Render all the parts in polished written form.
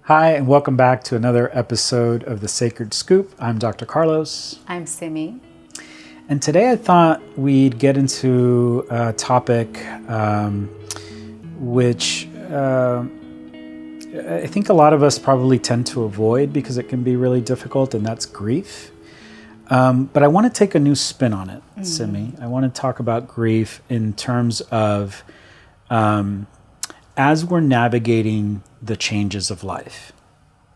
Hi, and welcome back to another episode of The Sacred Scoop. I'm Dr. Carlos. I'm Simi. And today I thought we'd get into a topic which I think a lot of us probably tend to avoid because it can be really difficult, and that's grief. But I want to take a new spin on it, Simi. I want to talk about grief in terms of as we're navigating the changes of life,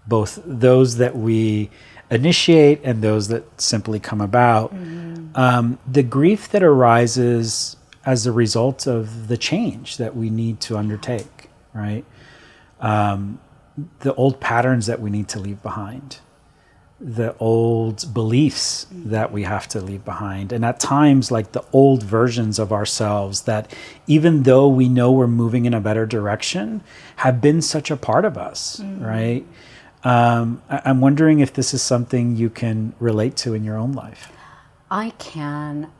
both those that we initiate and those that simply come about, the grief that arises as a result of the change that we need to undertake, right? The old patterns that we need to leave behind, the old beliefs that we have to leave behind. And at times, like the old versions of ourselves that, even though we know we're moving in a better direction, have been such a part of us, right? I'm wondering if this is something you can relate to in your own life. I can.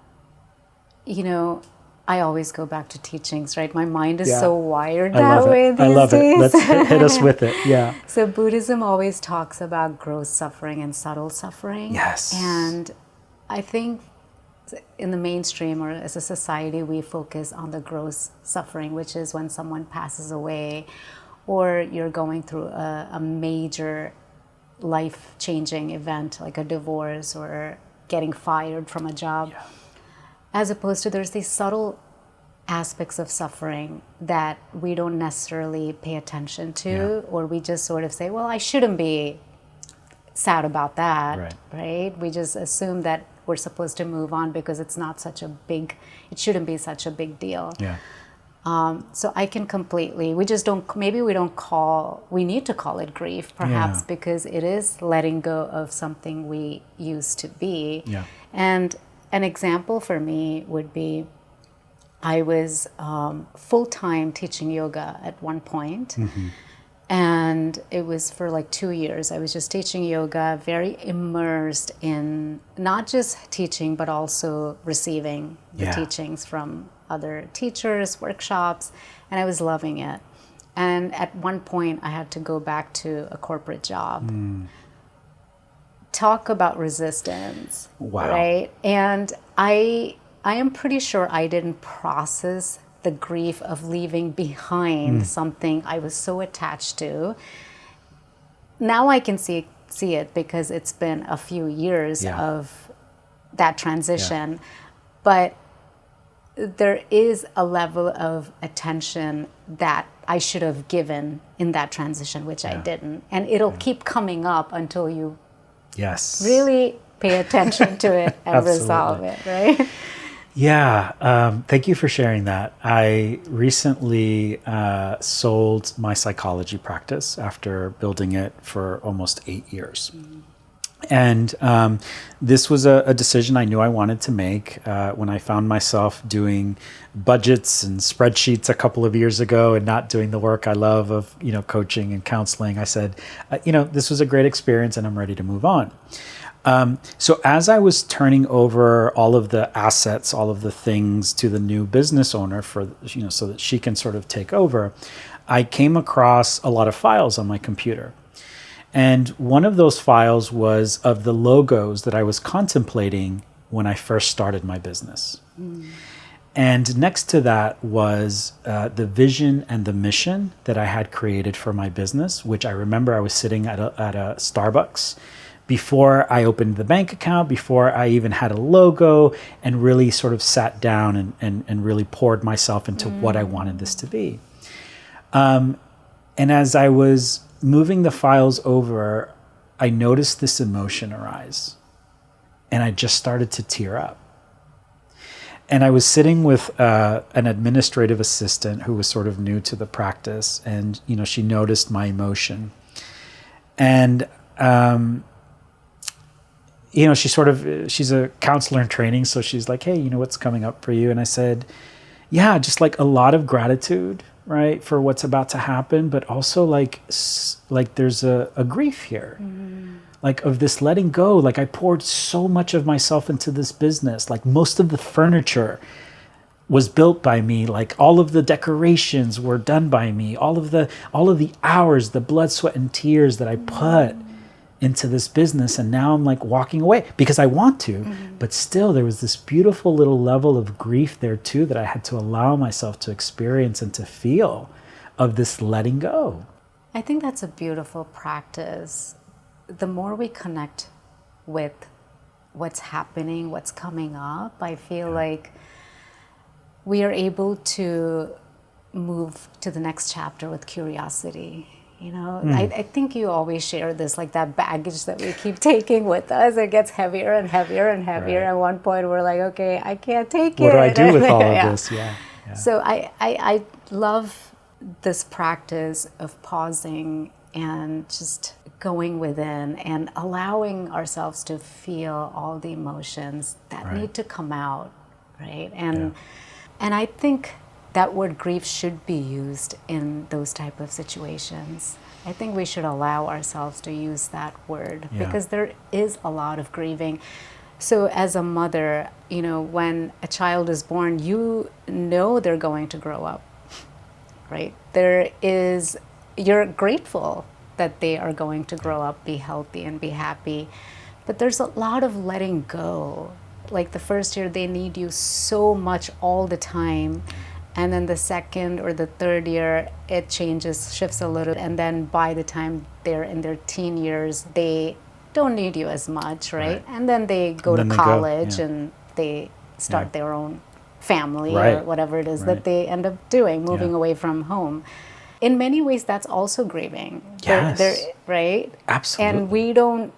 I always go back to teachings, right? My mind is so wired that way these days. I love it. Let's hit us with it. Yeah. So Buddhism always talks about gross suffering and subtle suffering. Yes. And I think in the mainstream or as a society, we focus on the gross suffering, which is when someone passes away or you're going through a major life-changing event like a divorce or getting fired from a job. Yeah. As opposed to there's these subtle aspects of suffering that we don't necessarily pay attention to, or we just sort of say, well, I shouldn't be sad about that, right? We just assume that we're supposed to move on because it shouldn't be such a big deal. Yeah. So I can completely, we need to call it grief perhaps because it is letting go of something we used to be. Yeah. And an example for me would be, I was full-time teaching yoga at one point, and it was for like 2 years. I was just teaching yoga, very immersed in not just teaching, but also receiving the teachings from other teachers, workshops, and I was loving it. And at one point, I had to go back to a corporate job. Talk about resistance, right? And I am pretty sure I didn't process the grief of leaving behind something I was so attached to. Now I can see it because it's been a few years of that transition. But there is a level of attention that I should have given in that transition, which I didn't. And it'll keep coming up until you really pay attention to it and resolve it, right? Yeah. Thank you for sharing that. I recently sold my psychology practice after building it for almost 8 years. And this was a decision I knew I wanted to make when I found myself doing budgets and spreadsheets a couple of years ago and not doing the work I love of, coaching and counseling. I said, this was a great experience and I'm ready to move on. So as I was turning over all of the assets, all of the things to the new business owner for, so that she can sort of take over, I came across a lot of files on my computer. And one of those files was of the logos that I was contemplating when I first started my business. And next to that was the vision and the mission that I had created for my business, which I remember I was sitting at a Starbucks before I opened the bank account, before I even had a logo, and really sort of sat down and really poured myself into what I wanted this to be. And as I was moving the files over, I noticed this emotion arise, and I just started to tear up. And I was sitting with an administrative assistant who was sort of new to the practice, and she noticed my emotion, and she's a counselor in training, so she's like, hey, what's coming up for you? And I said, yeah, just like a lot of gratitude, right, for what's about to happen, but also like there's a grief here, like of this letting go. Like I poured so much of myself into this business, like most of the furniture was built by me. Like all of the decorations were done by me. All of the hours, the blood, sweat, and tears that I put into this business, and now I'm like walking away because I want to, but still there was this beautiful little level of grief there too that I had to allow myself to experience and to feel, of this letting go. I think that's a beautiful practice. The more we connect with what's happening, what's coming up, I feel like we are able to move to the next chapter with curiosity. You know, I think you always share this, like that baggage that we keep taking with us. It gets heavier and heavier and heavier. Right. At one point, we're like, okay, I can't take it. What do I do with all of this? Yeah. So I love this practice of pausing and just going within and allowing ourselves to feel all the emotions that need to come out, right? And I think that word grief should be used in those type of situations. I think we should allow ourselves to use that word because there is a lot of grieving. So as a mother, you know, when a child is born, you know they're going to grow up, right? You're grateful that they are going to grow up, be healthy and be happy, but there's a lot of letting go. Like the first year, they need you so much all the time. And then the second or the third year, it shifts a little. And then by the time they're in their teen years, they don't need you as much, right? And then they go to college and they start their own family or whatever it is that they end up doing, moving away from home. In many ways, that's also grieving. Yes. Right? Absolutely. And we don't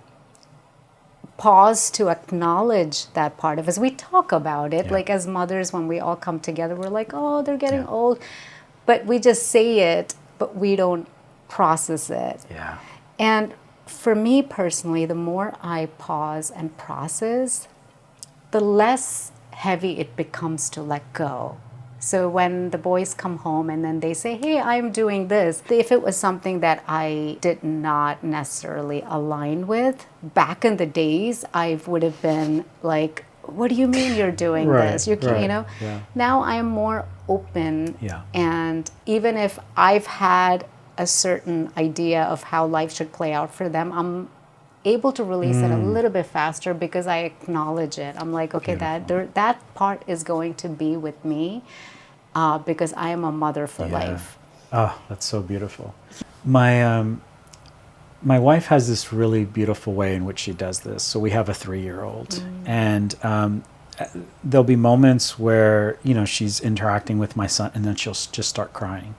pause to acknowledge that part of us. We talk about it, like as mothers, when we all come together, we're like, oh, they're getting old. But we just say it, but we don't process it. Yeah. And for me personally, the more I pause and process, the less heavy it becomes to let go. So when the boys come home and then they say, hey, I'm doing this, if it was something that I did not necessarily align with, back in the days, I would have been like, what do you mean you're doing this? You can't, you know? Yeah. Now I'm more open. And even if I've had a certain idea of how life should play out for them, I'm able to release it a little bit faster because I acknowledge it. I'm like, okay, that part is going to be with me because I am a mother for life. Oh, that's so beautiful. My wife has this really beautiful way in which she does this. So we have a 3-year-old, and there'll be moments where, you know, she's interacting with my son, and then she'll just start crying.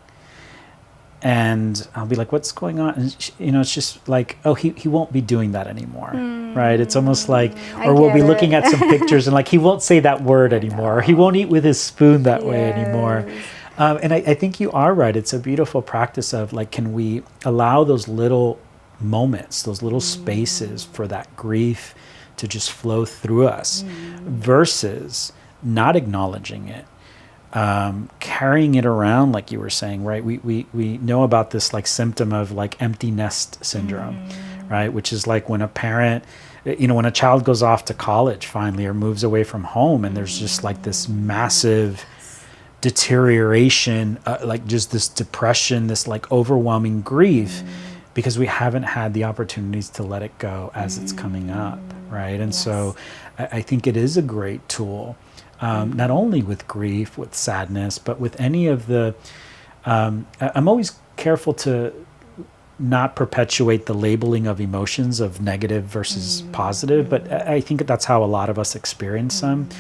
And I'll be like, what's going on? And she, you know, it's just like, oh, he won't be doing that anymore, right? It's almost like, or we'll be looking at some pictures and like, he won't say that word anymore. Or he won't eat with his spoon that way anymore. And I think you are right. It's a beautiful practice of like, can we allow those little moments, those little spaces for that grief to just flow through us versus not acknowledging it. Carrying it around, like you were saying, right? We know about this like symptom of like empty nest syndrome, right? Which is like when a parent, you know, when a child goes off to college finally or moves away from home, and there's just like this massive deterioration, like just this depression, this like overwhelming grief, because we haven't had the opportunities to let it go as it's coming up, right? And so I think it is a great tool. Not only with grief, with sadness, but with any of the, I'm always careful to not perpetuate the labeling of emotions of negative versus positive, but I think that's how a lot of us experience them.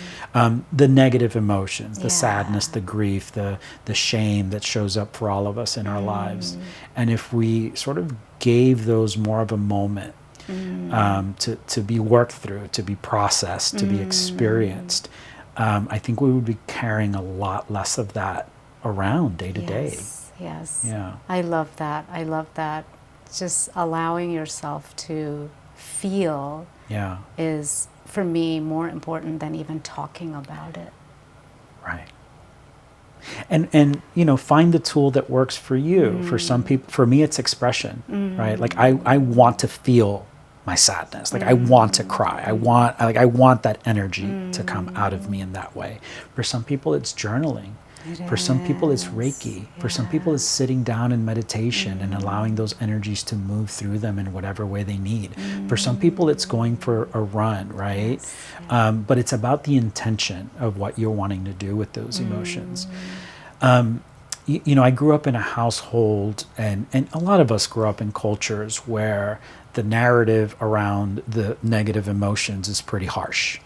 The negative emotions, the sadness, the grief, the shame that shows up for all of us in our lives. And if we sort of gave those more of a moment to be worked through, to be processed, to be experienced, I think we would be carrying a lot less of that around day to day. Yes. Yeah. I love that. I love that. Just allowing yourself to feel is, for me, more important than even talking about it. Right. And you know, find the tool that works for you. For some people, for me, it's expression, right? Like I want to feel my sadness. Like I want to cry. I want that energy to come out of me in that way. For some people it's journaling. For some people it's Reiki. For some people it's sitting down in meditation and allowing those energies to move through them in whatever way they need. For some people it's going for a run, right? But it's about the intention of what you're wanting to do with those emotions. You know, I grew up in a household, and a lot of us grew up in cultures where the narrative around the negative emotions is pretty harsh,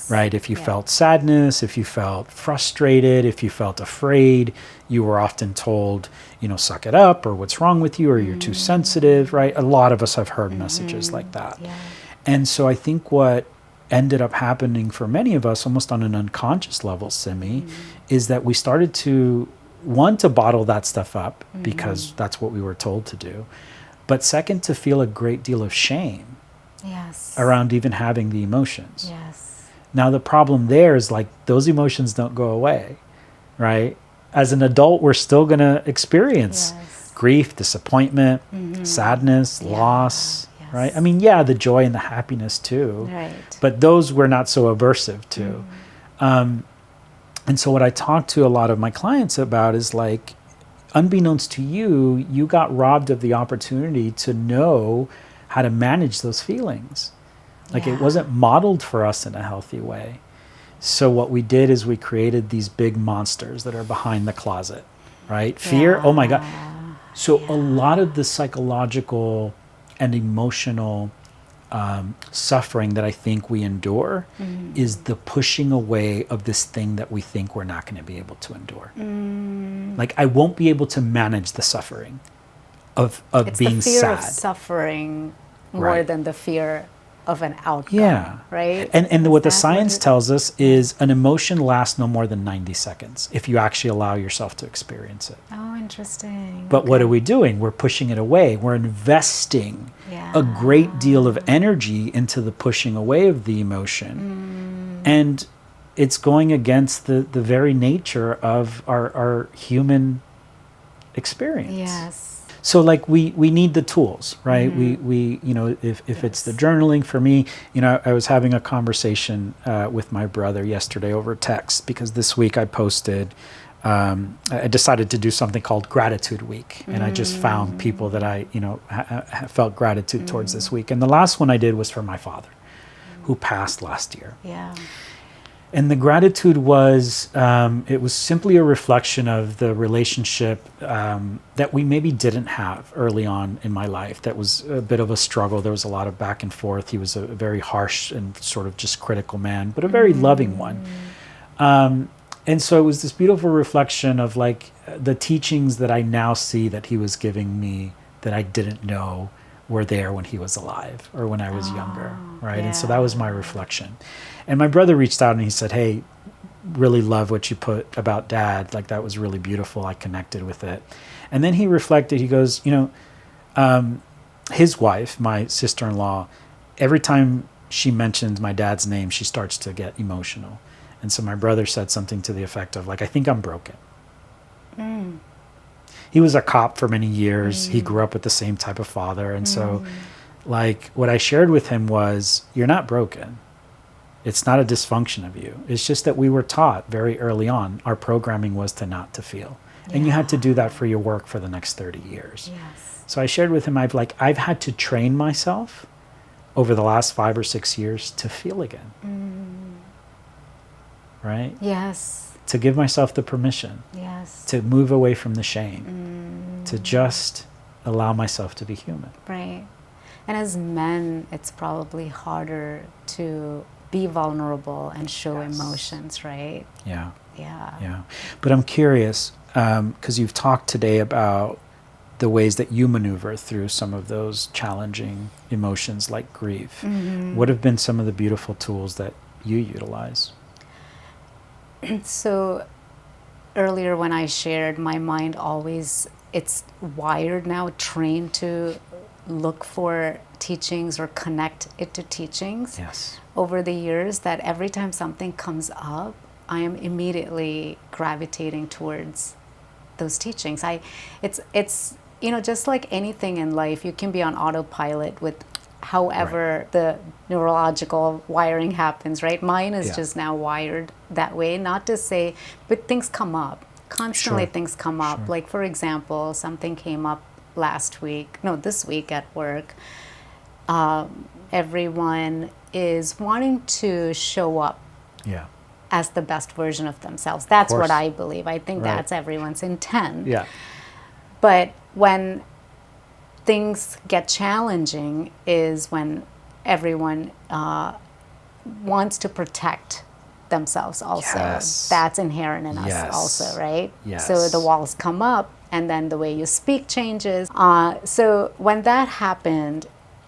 right? If you felt sadness, if you felt frustrated, if you felt afraid, you were often told, you know, suck it up, or what's wrong with you, or you're too sensitive, right? A lot of us have heard messages like that. And so I think what ended up happening for many of us, almost on an unconscious level, Simi, is that we started to bottle that stuff up because that's what we were told to do. But second, to feel a great deal of shame around even having the emotions. Now, the problem there is like those emotions don't go away, right? As an adult, we're still going to experience grief, disappointment, sadness, loss, right? I mean, the joy and the happiness too. But those we're not so aversive to. And so what I talk to a lot of my clients about is like, unbeknownst to you, you got robbed of the opportunity to know how to manage those feelings. Like it wasn't modeled for us in a healthy way. So what we did is we created these big monsters that are behind the closet, right? Fear, oh my God. So a lot of the psychological and emotional suffering that I think we endure is the pushing away of this thing that we think we're not going to be able to endure. Like I won't be able to manage the suffering of being sad. It's the fear of suffering more than the fear of an outcome, right? And what the science tells us is an emotion lasts no more than 90 seconds if you actually allow yourself to experience it. Oh, interesting. But what are we doing? We're pushing it away. We're investing a great deal of energy into the pushing away of the emotion. And it's going against the very nature of our human experience. So like we need the tools, right? We you know, if it's the journaling, for me, you know, I was having a conversation with my brother yesterday over text, because this week I posted, I decided to do something called Gratitude Week. And I just found people that I, you know, felt gratitude towards this week. And the last one I did was for my father, who passed last year. And the gratitude was, it was simply a reflection of the relationship that we maybe didn't have early on in my life. That was a bit of a struggle. There was a lot of back and forth. He was a very harsh and sort of just critical man, but a very loving one. And so it was this beautiful reflection of like the teachings that I now see that he was giving me that I didn't know were there when he was alive or when I was younger, right? And so that was my reflection. And my brother reached out and he said, hey, really love what you put about Dad. Like that was really beautiful. I connected with it. And then he reflected, he goes, you know, his wife, my sister-in-law, every time she mentions my dad's name, she starts to get emotional. And so my brother said something to the effect of like, I think I'm broken. He was a cop for many years. He grew up with the same type of father. And so like what I shared with him was, you're not broken. It's not a dysfunction of you. It's just that we were taught very early on, our programming was to not to feel. And you had to do that for your work for the next 30 years. So I shared with him, I've had to train myself over the last 5 or 6 years to feel again. Right? To give myself the permission. To move away from the shame. To just allow myself to be human. Right. And as men, it's probably harder to be vulnerable and show emotions, right? Yeah. But I'm curious, because you've talked today about the ways that you maneuver through some of those challenging emotions like grief. What have been some of the beautiful tools that you utilize? So earlier when I shared, my mind always, it's wired now, trained to look for teachings or connect it to teachings. Over the years, that every time something comes up, I am immediately gravitating towards those teachings. It's you know, just like anything in life, you can be on autopilot with however the neurological wiring happens, right? Mine is just now wired that way. Not to say, but things come up. Constantly things come up. Like, for example, something came up this week at work. Everyone is wanting to show up as the best version of themselves. That's what I believe. I think that's everyone's intent. Yeah. But when things get challenging is when everyone wants to protect themselves also. Yes. That's inherent in us also, right? Yes. So the walls come up, and then the way you speak changes. So when that happened,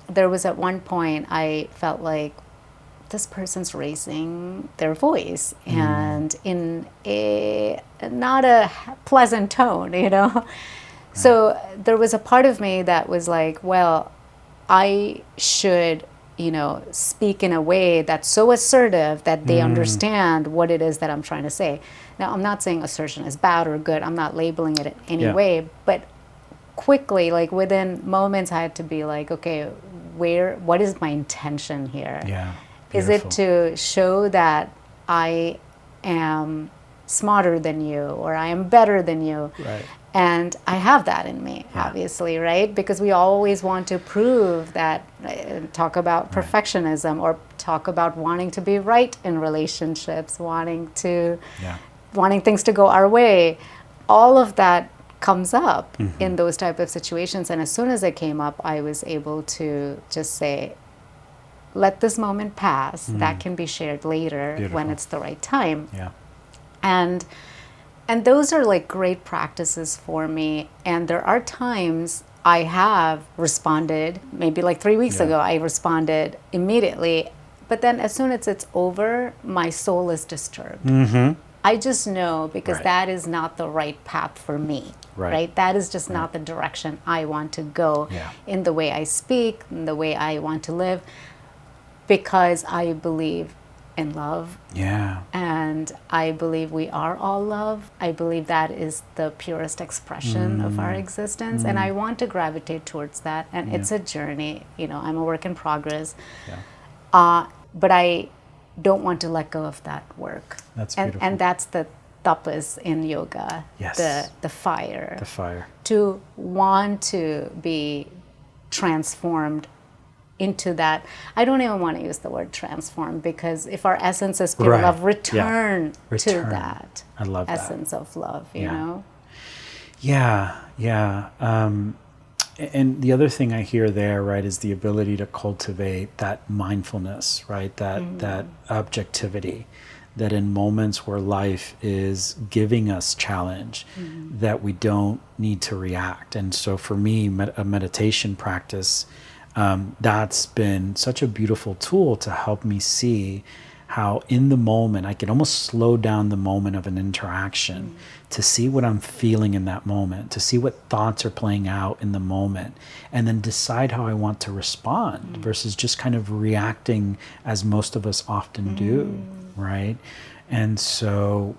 there was at one point I felt like this person's raising their voice and in a not a pleasant tone, you know? So there was a part of me that was like, well, I should, speak in a way that's so assertive that they understand what it is that I'm trying to say. Now, I'm not saying assertion is bad or good. I'm not labeling it in any way. But quickly, like within moments, I had to be like, okay, what is my intention here? Yeah. Is it to show that I am smarter than you or I am better than you? Right. And I have that in me, obviously, right? Because we always want to prove that, talk about perfectionism or talk about wanting to be right in relationships, wanting things to go our way. All of that comes up in those type of situations. And as soon as it came up, I was able to just say, let this moment pass. That can be shared later when it's the right time. Yeah. And those are like great practices for me. And there are times I have responded, maybe like 3 weeks ago, I responded immediately. But then as soon as it's over, my soul is disturbed. I just know because that is not the right path for me. Right? That is just not the direction I want to go in the way I speak, in the way I want to live, because I believe in love. Yeah. And I believe we are all love. I believe that is the purest expression of our existence. And I want to gravitate towards that. And it's a journey. I'm a work in progress. Yeah. But I don't want to let go of that work. That's beautiful. And that's the tapas in yoga. Yes. The fire. The fire. To want to be transformed into that. I don't even want to use the word transform, because if our essence is pure love, return to that. I love essence of love, you know? Yeah. And the other thing I hear there, right, is the ability to cultivate that mindfulness, right? That objectivity, that in moments where life is giving us challenge, that we don't need to react. And so for me, a meditation practice, that's been such a beautiful tool to help me see how in the moment I can almost slow down the moment of an interaction to see what I'm feeling in that moment, to see what thoughts are playing out in the moment, and then decide how I want to respond versus just kind of reacting as most of us often do, right? And so,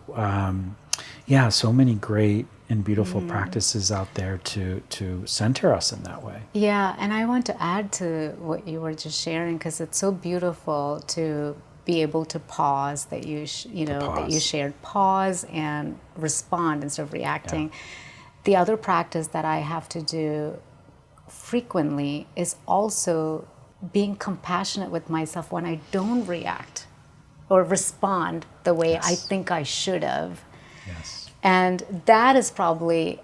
so many great and beautiful practices out there to center us in that way. Yeah, and I want to add to what you were just sharing, because it's so beautiful to be able to pause, that you that you shared pause and respond instead of reacting. Yeah. The other practice that I have to do frequently is also being compassionate with myself when I don't react or respond the way I think I should have. Yes. And that is probably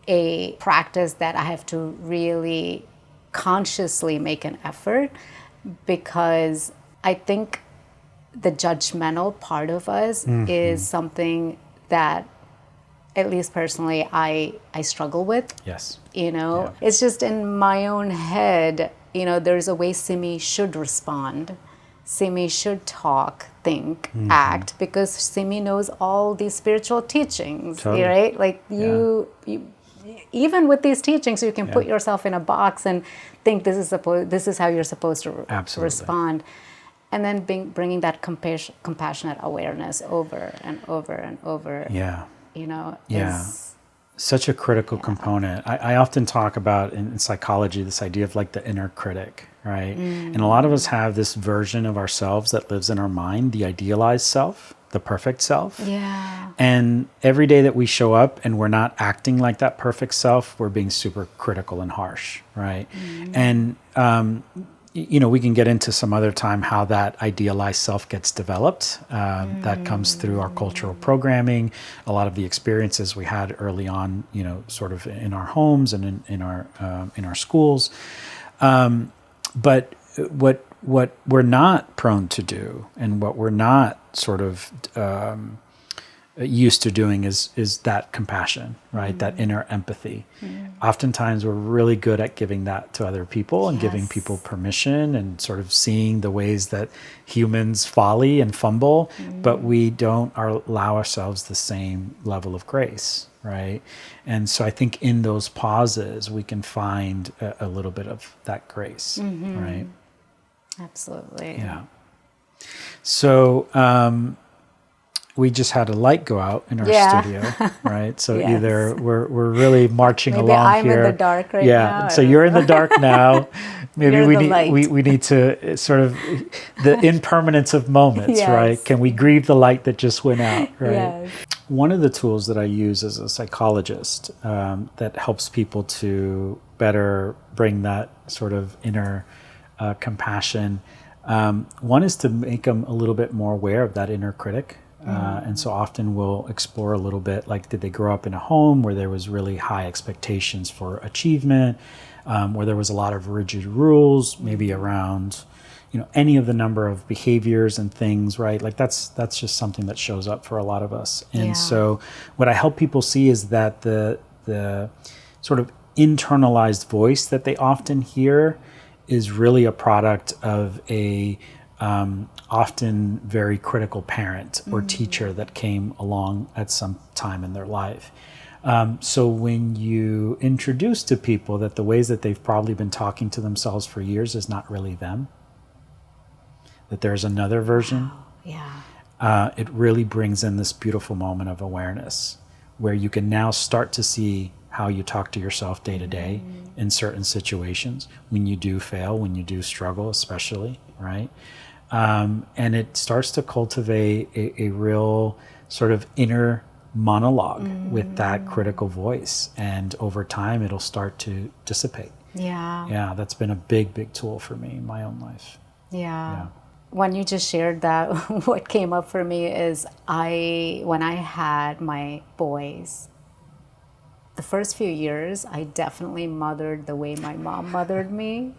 a practice that I have to really consciously make an effort, because I think the judgmental part of us is something that, at least personally, I struggle with. Yes. It's just in my own head, there's a way Simi should respond. Simi should talk, think, act, because Simi knows all these spiritual teachings, right? Like you, even with these teachings, you can put yourself in a box and think this is how you're supposed to respond. And then bringing that compassionate awareness over and over and over. Yeah. Such a critical component. I often talk about in psychology this idea of like the inner critic, right? And a lot of us have this version of ourselves that lives in our mind, the idealized self, the perfect self. Yeah. And every day that we show up and we're not acting like that perfect self, we're being super critical and harsh, right? And we can get into some other time how that idealized self gets developed. That comes through our cultural programming, a lot of the experiences we had early on, sort of in our homes and in our schools. But what we're not prone to do, and what we're not sort of used to doing is that compassion, right? That inner empathy. Oftentimes we're really good at giving that to other people and giving people permission and sort of seeing the ways that humans folly and fumble, but we don't allow ourselves the same level of grace, right? And so I think in those pauses we can find a little bit of that grace, right? Absolutely. Yeah. So we just had a light go out in our studio, right? So either we're really marching Maybe along I'm here. in the dark right now. Yeah. So you're in the dark now. Maybe You're we the need light. we need to sort of the impermanence of moments, right? Can we grieve the light that just went out, right? Yes. One of the tools that I use as a psychologist that helps people to better bring that sort of inner compassion. One is to make them a little bit more aware of that inner critic. And so often we'll explore a little bit, like, did they grow up in a home where there was really high expectations for achievement, where there was a lot of rigid rules, maybe around, any of the number of behaviors and things, right? Like that's just something that shows up for a lot of us. And so what I help people see is that the sort of internalized voice that they often hear is really a product of a often very critical parent or teacher that came along at some time in their life. So when you introduce to people that the ways that they've probably been talking to themselves for years is not really them, that there's another version, it really brings in this beautiful moment of awareness where you can now start to see how you talk to yourself day to day in certain situations, when you do fail, when you do struggle, especially, right? And it starts to cultivate a real sort of inner monologue with that critical voice. And over time, it'll start to dissipate. Yeah, that's been a big, big tool for me in my own life. Yeah. When you just shared that, what came up for me is when I had my boys, the first few years, I definitely mothered the way my mom mothered me.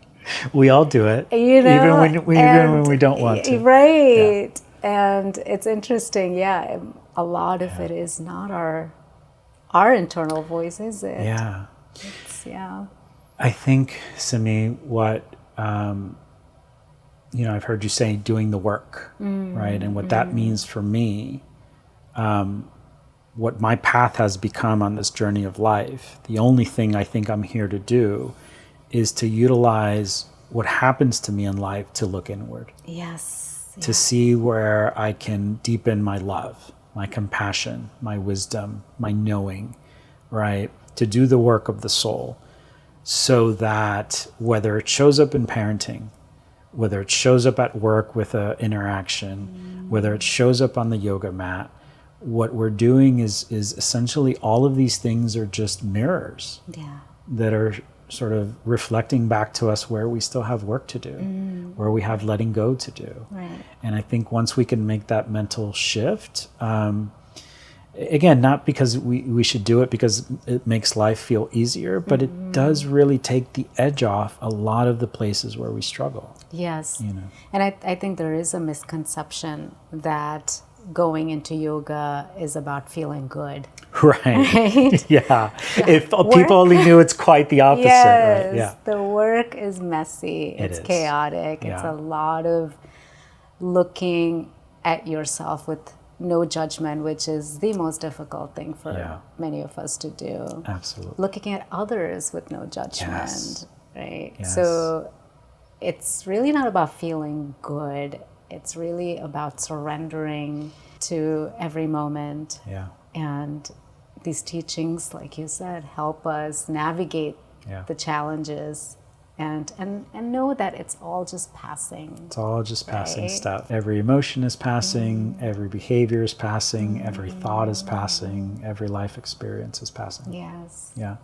We all do it, even when we don't want to. Right. Yeah. And it's interesting, a lot of it is not our internal voice, is it? Yeah. It's. I think, Simi, what, I've heard you say doing the work, right? And what that means for me, what my path has become on this journey of life, the only thing I think I'm here to do is to utilize what happens to me in life to look inward. Yes. To see where I can deepen my love, my compassion, my wisdom, my knowing, right? To do the work of the soul so that whether it shows up in parenting, whether it shows up at work with an interaction, whether it shows up on the yoga mat, what we're doing is essentially all of these things are just mirrors that are sort of reflecting back to us where we still have work to do, where we have letting go to do. Right. And I think once we can make that mental shift, again, not because we should do it because it makes life feel easier, but it does really take the edge off a lot of the places where we struggle. Yes. And I think there is a misconception that going into yoga is about feeling good. Right. Yeah. If people only knew it's quite the opposite, right? Yeah. The work is messy. It's chaotic. It's a lot of looking at yourself with no judgment, which is the most difficult thing for many of us to do. Absolutely. Looking at others with no judgment, right? Yes. So it's really not about feeling good. It's really about surrendering to every moment and these teachings, like you said, help us navigate the challenges and know that it's all just passing. It's all just passing stuff. Every emotion is passing, every behavior is passing, every thought is passing, every life experience is passing. Yes. Yeah.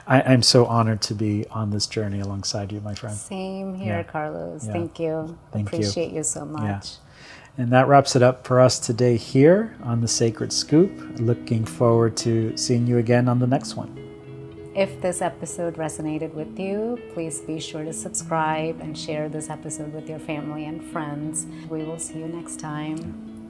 I'm so honored to be on this journey alongside you, my friend. Same here, Carlos. Thank you. Thank you. Appreciate you so much. Yeah. And that wraps it up for us today here on The Sacred Scoop. Looking forward to seeing you again on the next one. If this episode resonated with you, please be sure to subscribe and share this episode with your family and friends. We will see you next time.